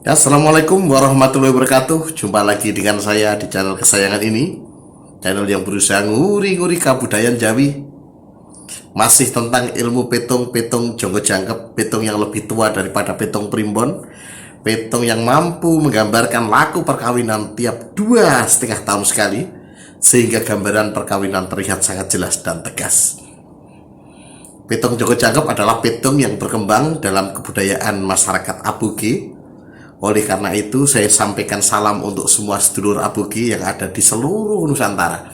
Ya, Assalamualaikum warahmatullahi wabarakatuh. Jumpa lagi dengan saya di channel kesayangan ini, channel yang berusaha nguri-nguri kabudayan Jawi. Masih tentang ilmu petung Jonggo Jangkep, petung yang lebih tua daripada petung primbon, petung yang mampu menggambarkan laku perkawinan tiap 2,5 tahun sekali, sehingga gambaran perkawinan terlihat sangat jelas dan tegas. Petung Jonggo Jangkep adalah petung yang berkembang dalam kebudayaan masyarakat Aboge. Oleh karena itu, saya sampaikan salam untuk semua sedulur Aboge yang ada di seluruh Nusantara.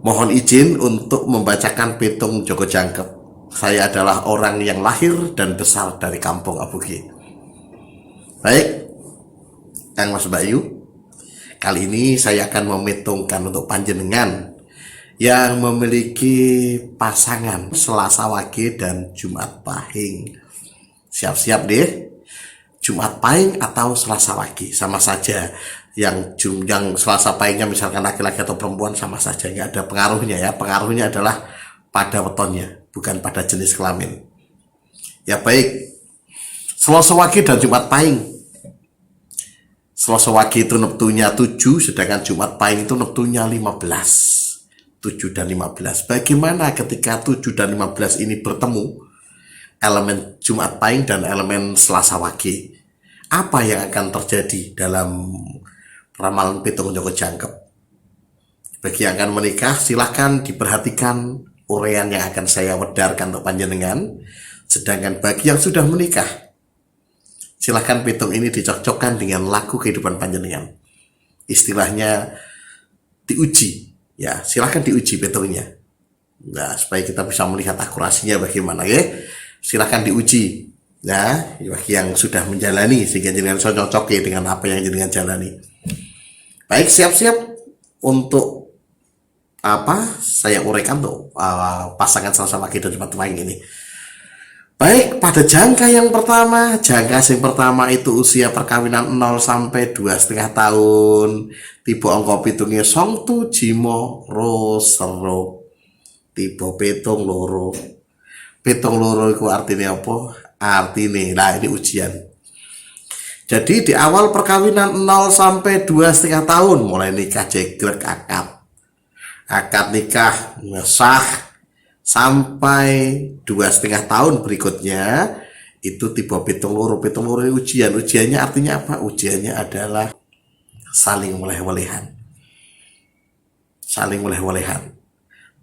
Mohon izin untuk membacakan petung Jonggo Jangkep. Saya adalah orang yang lahir dan besar dari kampung Aboge. Baik, Kang Mas Bayu, kali ini saya akan memetungkan untuk panjenengan yang memiliki pasangan Selasa Wage dan Jumat Pahing. Siap-siap deh. Jumat Pahing atau Selasa Wage sama saja. Yang Selasa Pahingnya misalkan laki-laki atau perempuan sama saja, nggak ada pengaruhnya ya. Pengaruhnya adalah pada wetonnya, bukan pada jenis kelamin. Ya baik, Selasa Wage dan Jumat Pahing. Selasa Wage itu neptunya 7, sedangkan Jumat Pahing itu neptunya 15. 7 dan 15. Bagaimana ketika 7 dan 15 ini bertemu? Elemen Jumat Pahing dan elemen Selasa Wage. Apa yang akan terjadi dalam ramalan petung Jonggo Jangkep? Bagi yang akan menikah, silahkan diperhatikan uraian yang akan saya wedarkan untuk panjenengan. Sedangkan bagi yang sudah menikah, silahkan petung ini dicocokkan dengan laku kehidupan panjenengan. Istilahnya diuji, ya silahkan diuji petungnya. Nah, supaya kita bisa melihat akurasinya bagaimana ya. Silahkan diuji. Nah, bagi yang sudah menjalani sehingga jenengan cocok dengan apa yang jenengan jalani. Baik, siap-siap untuk apa? Saya uraikan tuh pasangan Selasa Wage dan Jumat Pahing ini. Baik, pada jangka yang pertama, itu usia perkawinan 0 sampai 2,5 tahun. Tipe angka pitungnya songtu jimo ro sero. Tipe petung loro. Petung loro itu artinya apa? Artinya, nah ini ujian. Jadi di awal perkawinan 0 sampai 2,5 tahun mulai nikah jegrek akad nikah sah sampai 2,5 tahun berikutnya itu tipe petung loro ujiannya artinya apa? Ujiannya adalah saling weleh-welehan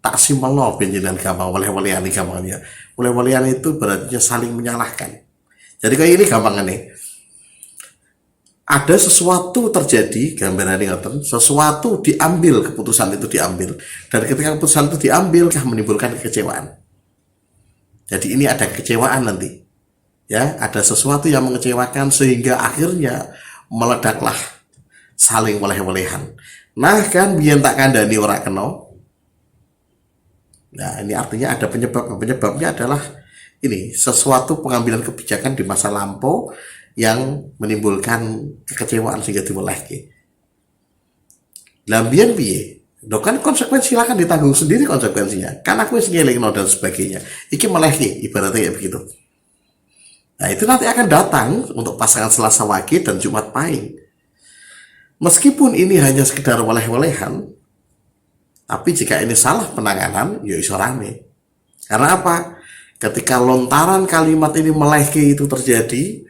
tak simpel loh penjenan gampang weleh-welehan gampangnya. Weleh-welehan itu berarti saling menyalahkan. Jadi kayak ini gampang nih. Ada sesuatu terjadi, gambaran ini sesuatu diambil, keputusan itu diambil, dan ketika keputusan itu diambil menimbulkan kekecewaan. Jadi ini ada kekecewaan nanti, ya ada sesuatu yang mengecewakan sehingga akhirnya meledaklah saling weleh-welehan. Nah kan biar tak kandani ora kena. Nah ini artinya ada penyebabnya adalah ini sesuatu pengambilan kebijakan di masa lampau yang menimbulkan kekecewaan sehingga diwelehke. Lambian piye? Kan konsekuensi silakan ditanggung sendiri konsekuensinya. Kan aku wis ngelingno dan sebagainya. Iki melehke ibaratnya ya begitu. Nah, itu nanti akan datang untuk pasangan Selasa Wage dan Jumat Pahing. Meskipun ini hanya sekedar weleh-welehan, tapi jika ini salah penanganan, ya iso rame. Karena apa? Ketika lontaran kalimat ini melehke itu terjadi,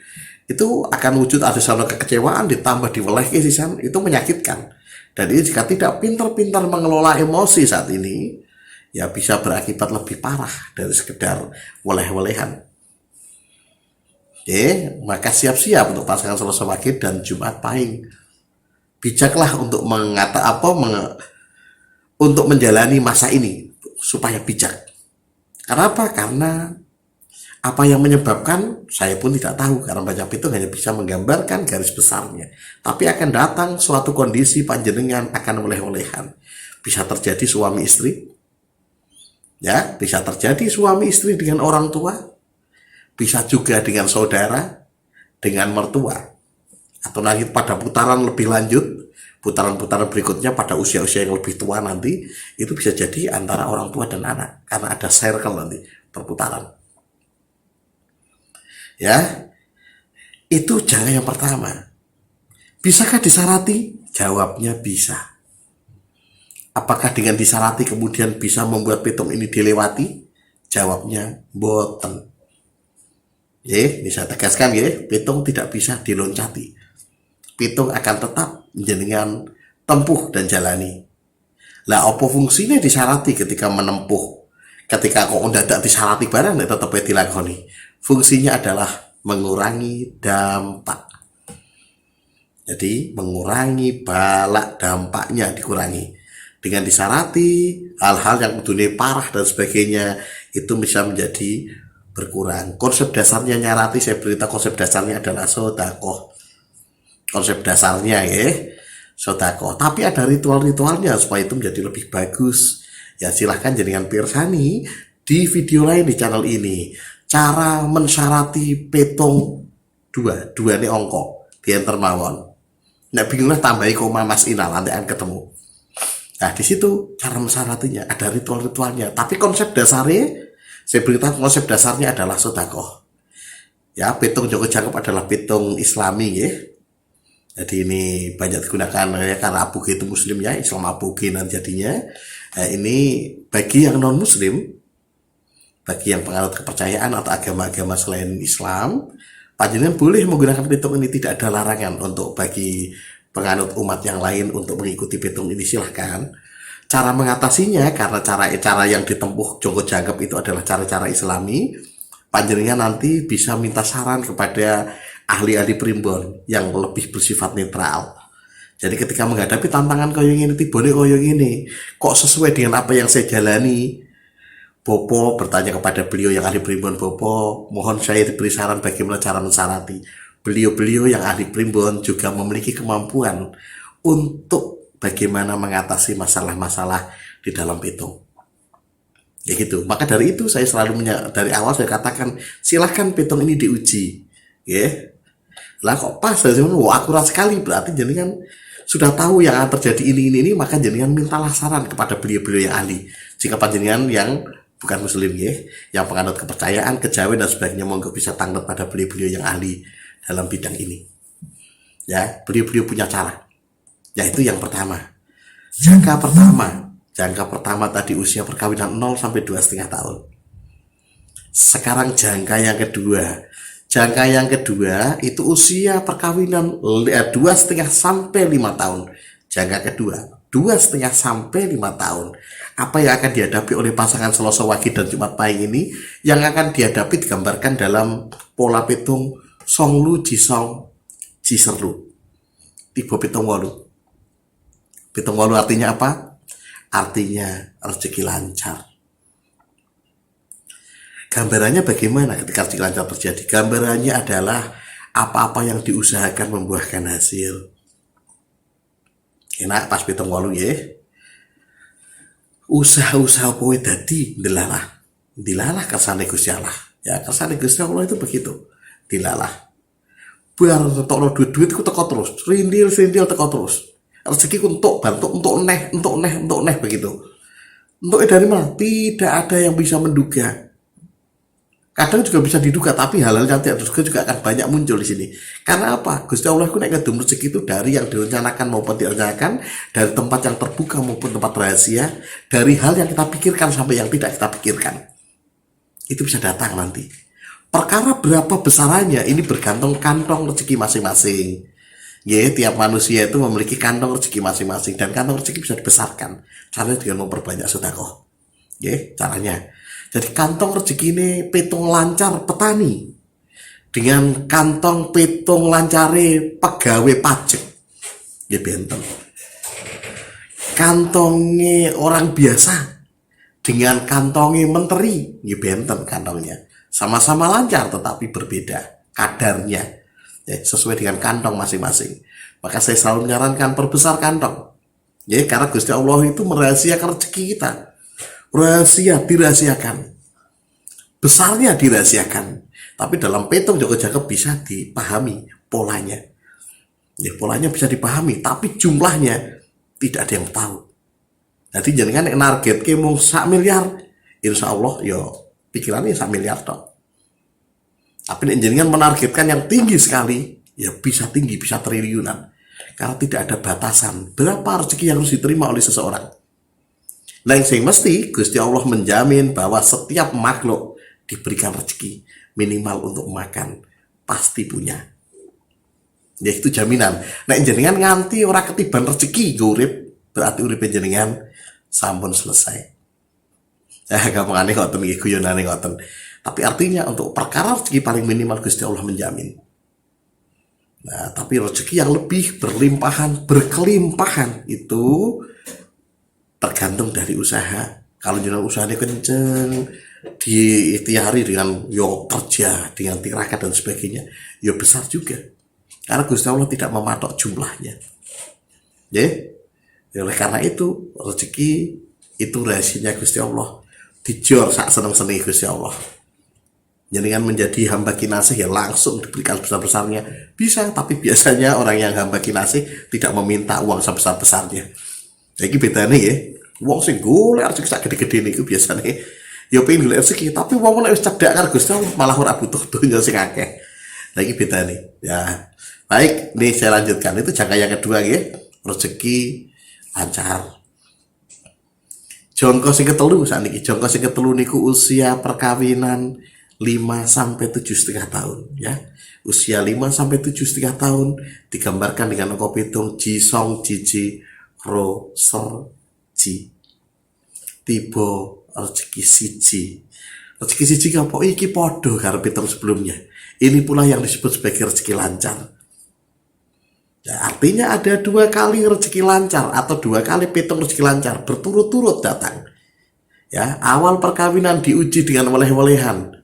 itu akan wujud ada satu kekecewaan ditambah diwelehke sisan, itu menyakitkan. Dan ini jika tidak pintar-pintar mengelola emosi saat ini, ya bisa berakibat lebih parah dari sekedar weleh-welehan. Oke, maka siap-siap untuk pasangan Selasa Wage dan Jumat Pahing. Bijaklah untuk untuk menjalani masa ini supaya bijak. Karena apa? Karena apa yang menyebabkan saya pun tidak tahu, karena baca petung hanya bisa menggambarkan garis besarnya. Tapi akan datang suatu kondisi panjenengan akan weleh-welehan. Bisa terjadi suami istri, ya, bisa terjadi suami istri dengan orang tua, bisa juga dengan saudara, dengan mertua, atau nanti pada putaran lebih lanjut, putaran-putaran berikutnya pada usia-usia yang lebih tua nanti, itu bisa jadi antara orang tua dan anak, karena ada circle nanti perputaran. Ya, Itu jangka yang pertama. Bisakah disarati? Jawabnya bisa. Apakah dengan disarati kemudian bisa membuat pitung ini dilewati? Jawabnya boten. Ini saya tegaskan ya, pitung tidak bisa diloncati. Pitung akan tetap jenengan tempuh dan jalani. Lah apa fungsinya disarati ketika menempuh? Ketika kok ndadak disarati barang nek tetep dilakoni. Fungsinya adalah mengurangi dampak. Jadi mengurangi balak dampaknya dikurangi. Dengan disarati hal-hal yang dunia parah dan sebagainya itu bisa menjadi berkurang. Konsep dasarnya nyarati, saya beritahu konsep dasarnya adalah sodakoh. Konsep dasarnya ya sodakoh. Tapi ada ritual-ritualnya supaya itu menjadi lebih bagus. Ya silahkan jadikan pirsani di video lain di channel ini. Cara mensyarati petong dua nih ongko diantar mawon. Nggak bingunglah tambahi koma mas inal nanti akan ketemu. Nah di situ cara mensyaratinya ada ritual-ritualnya. Tapi konsep dasarnya saya beritahu konsep dasarnya adalah sodakoh. Ya petong Joko Jangkep adalah petong Islami ya. Jadi ini banyak digunakan ya karena aboge itu muslim ya, Islam aboge nanti jadinya. Nah, ini bagi yang non muslim, bagi yang penganut kepercayaan atau agama-agama selain Islam, panjenengan boleh menggunakan pitung ini, tidak ada larangan untuk bagi penganut umat yang lain untuk mengikuti pitung ini, silahkan. Cara mengatasinya karena cara yang ditempuh Joko Jangkep itu adalah cara-cara Islami. Panjenengan nanti bisa minta saran kepada ahli-ahli primbon yang lebih bersifat netral. Jadi ketika menghadapi tantangan koyong ini, tibone koyong ini, kok sesuai dengan apa yang saya jalani? Bopo bertanya kepada beliau yang ahli primbon, Bopo, mohon saya diberi saran bagaimana cara mensarati. Beliau-beliau yang ahli primbon juga memiliki kemampuan untuk bagaimana mengatasi masalah-masalah di dalam pitung. Ya gitu. Maka dari itu saya selalu dari awal saya katakan silahkan pitung ini diuji. Ya. Lah kok pas akurat sekali, berarti jenengan sudah tahu yang akan terjadi ini, maka jenengan mintalah saran kepada beliau-beliau yang ahli. Jika panjenengan yang bukan muslim ya, yang penganut kepercayaan, kejawen dan sebagainya, monggo bisa tangkap pada beliau-beliau yang ahli dalam bidang ini. Ya, beliau-beliau punya cara. Yaitu yang pertama. Jangka pertama tadi usia perkawinan 0 sampai 2,5 tahun. Sekarang jangka yang kedua. Jangka yang kedua itu usia perkawinan 2,5 sampai 5 tahun. Jangka kedua 2,5 sampai 5 tahun. Apa yang akan dihadapi oleh pasangan Selasa Wage dan Jumat Pahing ini? Yang akan dihadapi digambarkan dalam pola pitung Songlu Jisong Jiserlu. Tiba pitung walu. Pitung walu artinya apa? Artinya rezeki lancar. Gambarannya bagaimana ketika rezeki lancar terjadi? Gambarannya adalah apa-apa yang diusahakan membuahkan hasil. Enak pas pitung walu ya. Usaha-usaha kowe dadi dilalah kersane Gusti Allah. Ya kersane Gusti Allah itu begitu. Dilalah. Bar tokno duit-duit ku teko terus. Rindil teko terus. Rezeki ku untuk neh begitu. Untuk dari mana? Tidak ada yang bisa menduga. Kadang juga bisa diduga, tapi hal-hal yang tidak terduga juga akan banyak muncul di sini. Karena apa? Gusti Allah itu naik ngedum rezeki itu dari yang direncanakan maupun direncanakan, dari tempat yang terbuka maupun tempat rahasia, dari hal yang kita pikirkan sampai yang tidak kita pikirkan. Itu bisa datang nanti. Perkara berapa besarannya ini bergantung kantong rezeki masing-masing. Ya, tiap manusia itu memiliki kantong rezeki masing-masing dan kantong rezeki bisa dibesarkan. Caranya dengan memperbanyak sedekah. Ya, caranya. Jadi kantong rezeki ini pitung lancar petani dengan kantong pitung lancare pegawai pajak. Ya benten. Kantongnya orang biasa dengan kantongnya menteri, ya benten kantongnya. Sama-sama lancar tetapi berbeda kadarnya. Ya, sesuai dengan kantong masing-masing. Maka saya selalu menyarankan perbesar kantong. Ya, karena Gusti Allah itu merahasiakan rezeki kita. Rahasia dirahasiakan. Besarnya dirahasiakan. Tapi dalam pitung Joko Jangkep bisa dipahami polanya. Ya, polanya bisa dipahami, tapi jumlahnya tidak ada yang tahu. Jadi jangan narget ke mung 1 miliar. Insya Allah ya pikirannya 1 miliar toh. Tapi nek jenengan menargetkan yang tinggi sekali, ya bisa tinggi, bisa triliunan. Karena tidak ada batasan berapa rezeki yang harus diterima oleh seseorang. Nah, yang saya mesti Gusti Allah menjamin bahwa setiap makhluk diberikan rezeki minimal untuk makan, pasti punya. Ya itu jaminan. Nah, jenengan nganti ora ketiban rezeki urip, berarti urip jenengan sampun selesai. Gampangane ngoten iki guyonane ngoten. Tapi artinya untuk perkara rezeki paling minimal Gusti Allah menjamin. Nah, tapi rezeki yang lebih berlimpahan, berkelimpahan itu tergantung dari usaha. Kalau jenengan usahanya kenceng, diikhtiari dengan yo kerja, dengan tirakat dan sebagainya, yo besar juga. Karena Gusti Allah tidak mematok jumlahnya. Ya, oleh karena itu rezeki itu rahasianya Gusti Allah. Dijor sak seneng-seneng Gusti Allah. Jenengan menjadi hamba kinasih ya langsung diberikan besar-besarnya bisa, tapi biasanya orang yang hamba kinasih tidak meminta uang sebesar-besarnya. Jadi bedanya ya, uang sing golek rezeki sak gede-gede niku biasanya ya pengen golek rezeki, tapi wong nek wis cedhak karo Gusti Allah malah ora butuh donya sing akeh. Lagi bedanya ya. Baik, nih saya lanjutkan. Itu jangka yang kedua ya, rezeki lancar. Jongko sing ketelu sakniki, jongko sing ketelu niku usia perkawinan 5-7,5 tahun ya. Usia 5-7,5 tahun digambarkan dengan angka pitung jisong jiji ro ser ji. Tiba rezeki siji. Rezeki siji apa iki padha karo pitung sebelumnya. Ini pula yang disebut sebagai rezeki lancar. Ya, artinya ada 2 kali rezeki lancar atau 2 kali pitung rezeki lancar berturut-turut datang. Ya, awal perkawinan diuji dengan weleh-welehan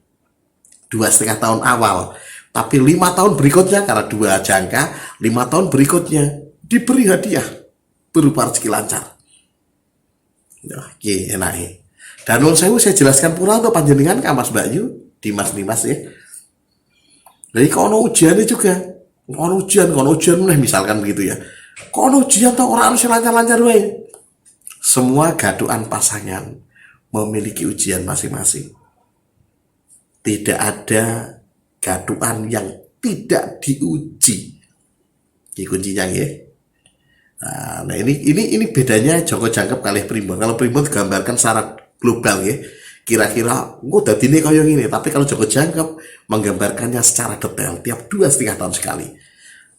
2,5 tahun awal, tapi 5 tahun berikutnya karena 2 jangka, 5 tahun berikutnya diberi hadiah berupa rezeki lancar. Ya, enak. Dan saya jelaskan pula untuk panjenengan Kak Mas Bayu, Dimas ya. Jadi kalau ujiannya juga, kalau ujian misalkan begitu ya. Kalau ujian tuh orang harus lancar-lancar wae. Semua gaduhan pasangan memiliki ujian masing-masing. Tidak ada gaduhan yang tidak diuji. Ini kuncinya ya. Nah ini bedanya Joko Jangkep kali Primbon. Kalau Primbon digambarkan secara global ya. Kira-kira udah ini kayak gini. Tapi kalau Joko Jangkep menggambarkannya secara detail tiap 2,5 tahun sekali.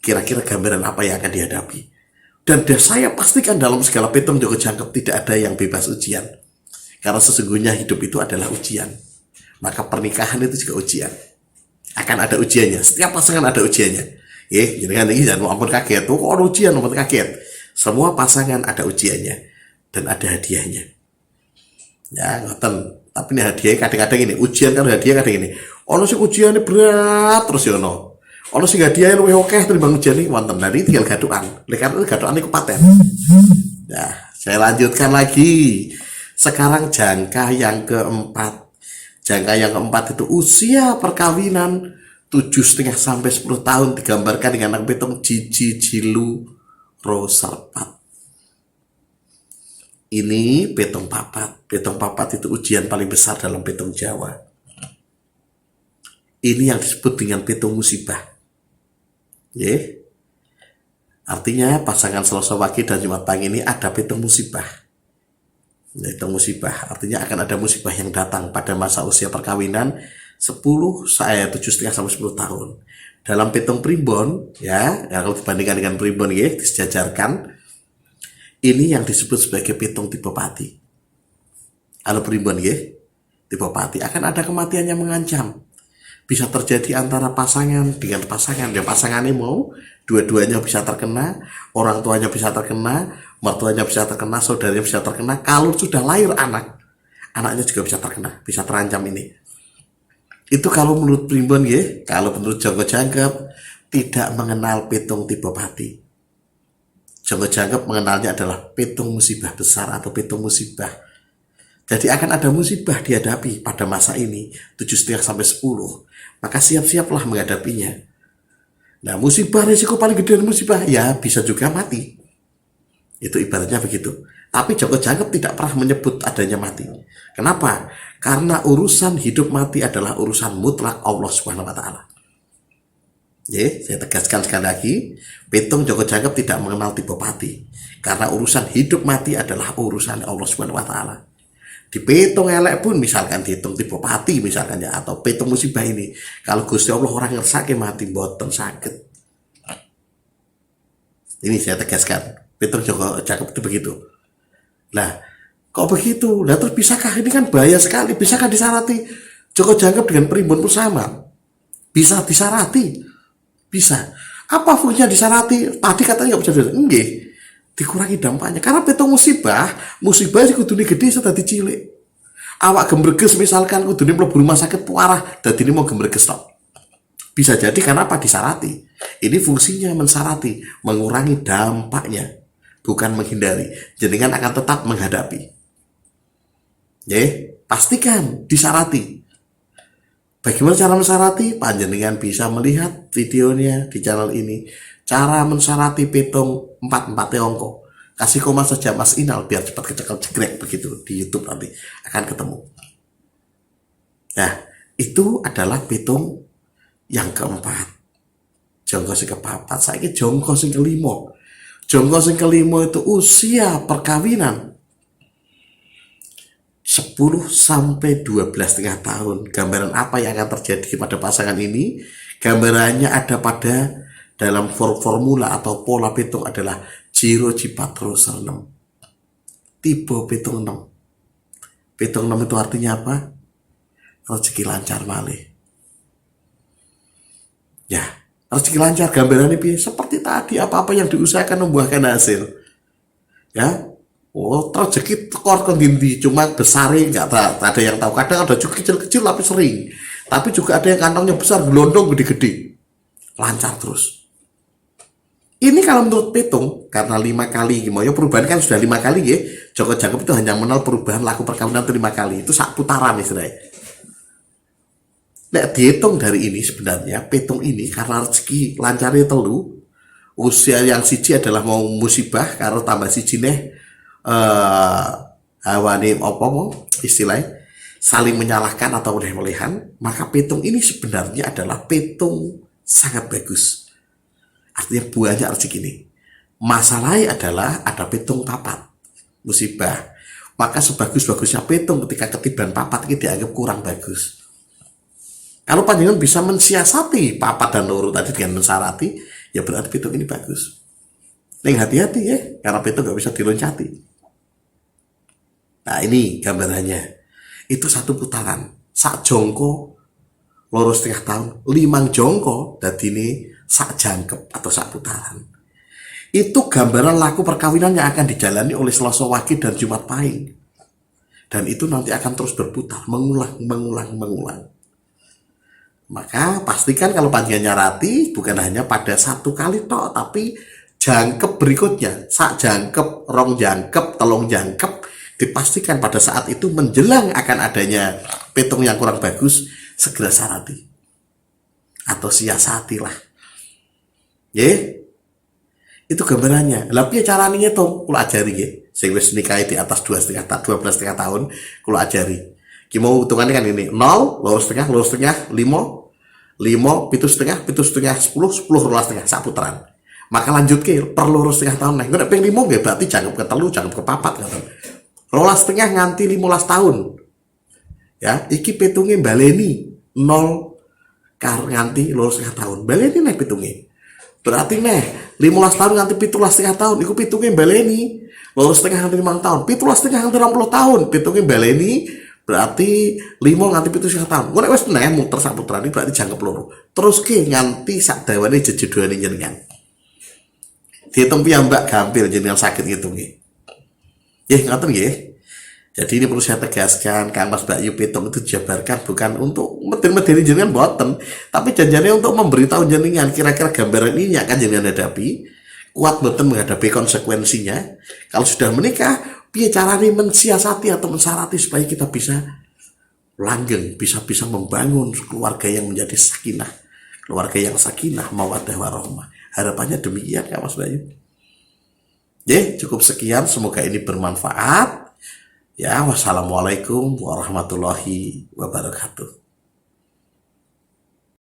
Kira-kira gambaran apa yang akan dihadapi. Dan saya pastikan dalam segala pitung Joko Jangkep tidak ada yang bebas ujian. Karena sesungguhnya hidup itu adalah ujian. Maka pernikahan itu juga ujian. Akan ada ujiannya. Setiap pasangan ada ujiannya. Jangan ini jangan ampun kaget. Kok ada ujian ampun kaget. Semua pasangan ada ujiannya dan ada hadiahnya. Ya, ngoten. Tapi ini hadiahnya kadang-kadang ini. Ujian kan hadiah kadang ini. Ono sing ujiannya berat terus ya ono. Ono sing hadiahnya luwih akeh timbang ujian iki wonten. Nah, ini tinggal gaduhan. Oleh karena gaduhan iku paten. Nah, saya lanjutkan lagi. Sekarang jangka yang keempat. Jangka yang keempat itu usia perkawinan 7,5 sampai 10 tahun digambarkan dengan angka pitung jiji jilu ro serpat. Ini pitung papat. Pitung papat itu ujian paling besar dalam pitung Jawa. Ini yang disebut dengan pitung musibah. Artinya pasangan Selasa Wage dan Jumat Pahing ini ada pitung musibah. Pitung musibah artinya akan ada musibah yang datang pada masa usia perkawinan 7,5 sampai 10 tahun. Dalam pitung Primbon ya kalau dibandingkan dengan Primbon ya disejajarkan, ini yang disebut sebagai pitung tipe pati. Kalau Primbon ya tipe pati akan ada kematian yang mengancam. Bisa terjadi antara pasangan dengan pasangan. Ya pasangannya mau dua-duanya bisa terkena, orang tuanya bisa terkena, mertuanya bisa terkena, saudaranya bisa terkena. Kalau sudah lahir anak, anaknya juga bisa terkena, bisa terancam ini. Itu kalau menurut Primbon ya, kalau menurut Joko Jangkep tidak mengenal pitung tipe pati. Joko Jangkep mengenalnya adalah pitung musibah besar atau pitung musibah. Jadi akan ada musibah dihadapi pada masa ini 7,5 sampai 10. Maka siap-siaplah menghadapinya. Nah, musibah risiko paling gede dari musibah ya bisa juga mati. Itu ibaratnya begitu. Tapi Joko Jangkep tidak pernah menyebut adanya mati. Kenapa? Karena urusan hidup mati adalah urusan mutlak Allah Subhanahu wa taala. Ya, saya tegaskan sekali lagi, Petung Joko Jangkep tidak mengenal tipe mati. Karena urusan hidup mati adalah urusan Allah Subhanahu wa taala. Di petung elek pun misalkan dihitung tipe mati misalkan ya, atau petung musibah ini, kalau Gusti Allah orang ngersake mati boten sakit. Ini saya tegaskan, Petung Joko Jangkep itu begitu. Nah, kok begitu? Nah, terus bisakah, ini kan bahaya sekali, bisakah disarati Joko Jangkep dengan Primbon Pusama? Bisa disarati, bisa. Apa fungsinya disarati? Tadi katanya nggak bisa disarati. Enggak, dikurangi dampaknya. Karena petung musibah sih kudune gede sedadi cilik. Awak gembreges misalkan kudune mlebu rumah sakit parah, dadi ini mau gembreges tok. Bisa jadi karena apa? Disarati. Ini fungsinya mensarati, mengurangi dampaknya, bukan menghindari. Jenengan akan tetap menghadapi. Ya, pastikan disarati. Bagaimana cara mensarati? Panjenengan bisa melihat videonya di channel ini. Cara mensarati petung 44 ongko. Kasih koma saja Mas Inal biar cepat kecekel jegrek begitu di YouTube nanti akan ketemu. Nah, itu adalah petung yang keempat. Jongko sing kepapat, saiki jongko sing kelima. Jongko sing kelima itu usia perkawinan 10 sampai 12,5 tahun. Gambaran apa yang akan terjadi pada pasangan ini? Gambarannya ada pada dalam formula atau pola petung adalah Jiro Cipatro Sernem. Tipe petung 6. Petung 6 itu artinya apa? Rezeki lancar malih. Ya, rezeki lancar gambarannya seperti tadi, apa-apa yang diusahakan membuahkan hasil. Ya, oh rezeki tekor ke dindi, cuma besarin nggak ada yang tahu. Kadang ada juga kecil-kecil tapi sering. Tapi juga ada yang kantongnya besar, gelondong gede-gede. Lancar terus. Ini kalau menurut petung, karena 5 kali, ya perubahan kan sudah 5 kali ya. Joko Jangkep itu hanya mengenal perubahan laku perkawinan itu 5 kali. Itu sak putaran istilahnya. Nah, dihitung dari ini sebenarnya petung ini karena rezeki lancarnya telu, usia yang siji adalah mau musibah karo tambah siji neh hawane apa mau istilahnya saling menyalahkan atau oleh-olehan, maka petung ini sebenarnya adalah petung sangat bagus. Artinya banyak rezeki ini. Masalahnya adalah ada petung papat musibah. Maka sebagus-bagusnya petung ketika ketiban papat ini dianggap kurang bagus. Kalau panjenengan bisa mensiasati papat dan loro tadi dengan mensarati, ya berarti petung ini bagus. Neng hati-hati ya, karena petung nggak bisa diloncati. Nah ini gambarannya. Itu satu putaran. Sak jongko, loro setengah tahun, 5 jongko, dan ini sak jangkep atau sak putaran. Itu gambaran laku perkawinan yang akan dijalani oleh Selasa Wage dan Jumat Pahing. Dan itu nanti akan terus berputar, mengulang. Maka pastikan kalau panjenengan nyarati bukan hanya pada satu kali tok, tapi jangkep berikutnya, sak jangkep, rong jangkep, telung jangkep, dipastikan pada saat itu menjelang akan adanya petung yang kurang bagus, segera sarati atau siasati lah. Ya, itu gambarannya. Lah piye carane ngitung? Kula ajari nggih. Sing wis nikah di atas 12,5 tahun, kula ajari. Ki mau hitungannya kan ini 0, loro setengah, 5, 7,5, 7,5, 10, 10, 12,5, sak putaran. Maka lanjut ke per loro setengah tahun. Nah, nek ping 5 nggih berarti jangkep ke telu, jangkep ke papat ngoten. 12,5 nganti 15 tahun. Ya, iki petungnya baleni 0 nganti loro setengah tahun. Baleni nek petungnya. Berarti nih 15 tahun nganti 17,5 tahun iku pitungnya baleni, loro setengah nganti 5 tahun, 17,5 nganti 20 tahun pitungnya baleni, berarti 5 nganti 17,5 tahun. Nek wis neh muter sak putaran iki berarti jangkep loro. Terus ke nganti sak dawane jejedoane jenengan. Dihitung piyambak gampil jenengan sakit ngitungnya. Nggih ngoten nggih. Jadi ini perlu saya tegaskan, Kang Mas Mbak Yu petung itu dijabarkan bukan untuk medeni jenengan boten, tapi janjiannya untuk memberitahu jenengan kira-kira gambaran ini yang akan jenengan hadapi, kuat boten menghadapi konsekuensinya. Kalau sudah menikah, piye caranya mensiasati atau mensarati supaya kita bisa langgeng, bisa membangun keluarga yang menjadi sakinah, keluarga yang sakinah, mawaddah warahmah. Harapannya demikian Kang Mas Mbak Yu. Ya, cukup sekian, semoga ini bermanfaat. Ya, wassalamualaikum warahmatullahi wabarakatuh.